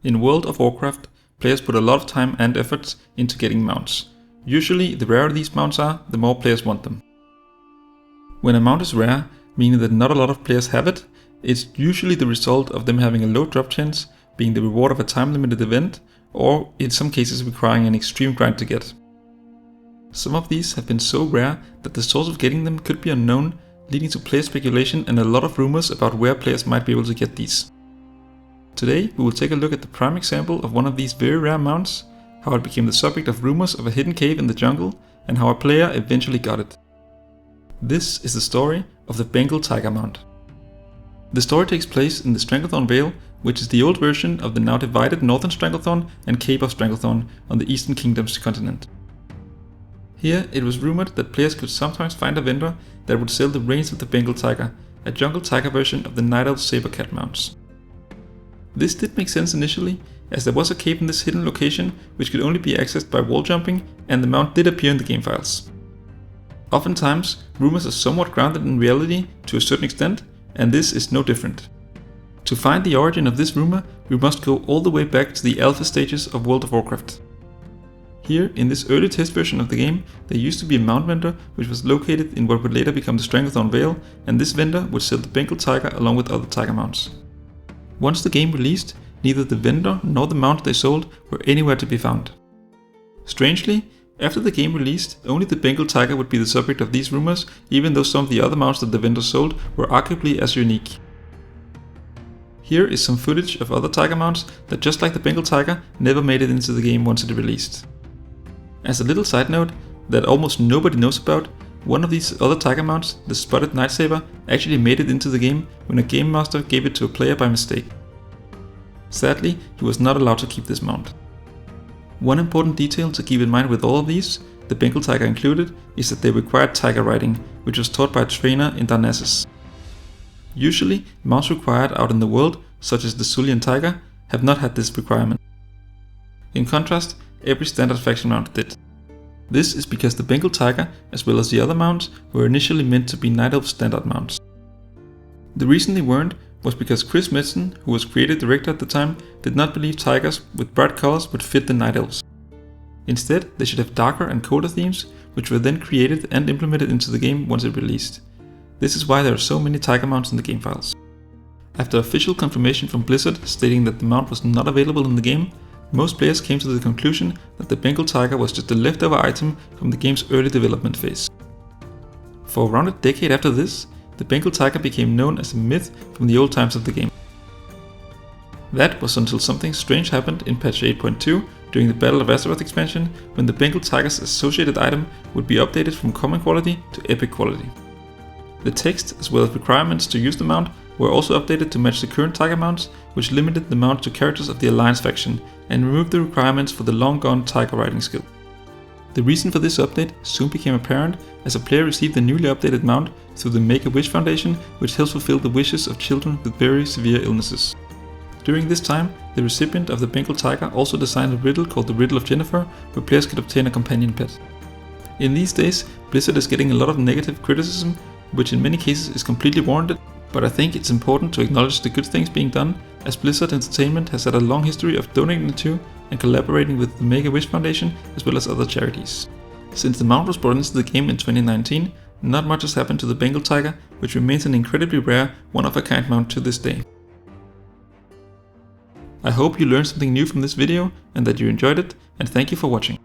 In World of Warcraft, players put a lot of time and efforts into getting mounts. Usually, the rarer these mounts are, the more players want them. When a mount is rare, meaning that not a lot of players have it, it's usually the result of them having a low drop chance, being the reward of a time-limited event, or in some cases requiring an extreme grind to get. Some of these have been so rare that the source of getting them could be unknown, leading to player speculation and a lot of rumors about where players might be able to get these. Today we will take a look at the prime example of one of these very rare mounts, how it became the subject of rumors of a hidden cave in the jungle, and how a player eventually got it. This is the story of the Bengal Tiger mount. The story takes place in the Stranglethorn Vale, which is the old version of the now divided Northern Stranglethorn and Cape of Stranglethorn on the Eastern Kingdom's continent. Here it was rumored that players could sometimes find a vendor that would sell the reins of the Bengal Tiger, a jungle tiger version of the Night Elf Saber Cat mounts. This did make sense initially, as there was a cave in this hidden location which could only be accessed by wall jumping, and the mount did appear in the game files. Oftentimes, rumors are somewhat grounded in reality to a certain extent, and this is no different. To find the origin of this rumor, we must go all the way back to the alpha stages of World of Warcraft. Here, in this early test version of the game, there used to be a mount vendor which was located in what would later become the Stranglethorn Vale, and this vendor would sell the Bengal Tiger along with other tiger mounts. Once the game released, neither the vendor nor the mount they sold were anywhere to be found. Strangely, after the game released, only the Bengal Tiger would be the subject of these rumors, even though some of the other mounts that the vendor sold were arguably as unique. Here is some footage of other tiger mounts that, just like the Bengal Tiger, never made it into the game once it released. As a little side note that almost nobody knows about, one of these other tiger mounts, the Spotted Night Saber, actually made it into the game when a game master gave it to a player by mistake. Sadly, he was not allowed to keep this mount. One important detail to keep in mind with all of these, the Bengal Tiger included, is that they required tiger riding, which was taught by a trainer in Darnassus. Usually, mounts required out in the world, such as the Sulian Tiger, have not had this requirement. In contrast, every standard faction mount did. This is because the Bengal Tiger, as well as the other mounts, were initially meant to be Night Elf standard mounts. The reason they weren't was because Chris Metzen, who was creative director at the time, did not believe tigers with bright colors would fit the Night Elves. Instead, they should have darker and colder themes, which were then created and implemented into the game once it released. This is why there are so many tiger mounts in the game files. After official confirmation from Blizzard stating that the mount was not available in the game, most players came to the conclusion that the Bengal Tiger was just a leftover item from the game's early development phase. For around a decade after this, the Bengal Tiger became known as a myth from the old times of the game. That was until something strange happened in patch 8.2 during the Battle of Azeroth expansion, when the Bengal Tiger's associated item would be updated from common quality to epic quality. The text, as well as requirements to use the mount, were also updated to match the current tiger mounts, which limited the mount to characters of the Alliance faction and removed the requirements for the long-gone tiger riding skill. The reason for this update soon became apparent as a player received the newly updated mount through the Make-A-Wish Foundation, which helps fulfill the wishes of children with very severe illnesses. During this time, the recipient of the Bengal Tiger also designed a riddle called the Riddle of Jennifer, where players could obtain a companion pet. In these days, Blizzard is getting a lot of negative criticism, which in many cases is completely warranted, but I think it's important to acknowledge the good things being done, as Blizzard Entertainment has had a long history of donating to and collaborating with the Make-A-Wish Foundation as well as other charities. Since the mount was brought into the game in 2019, not much has happened to the Bengal Tiger, which remains an incredibly rare, one-of-a-kind mount to this day. I hope you learned something new from this video and that you enjoyed it, and thank you for watching.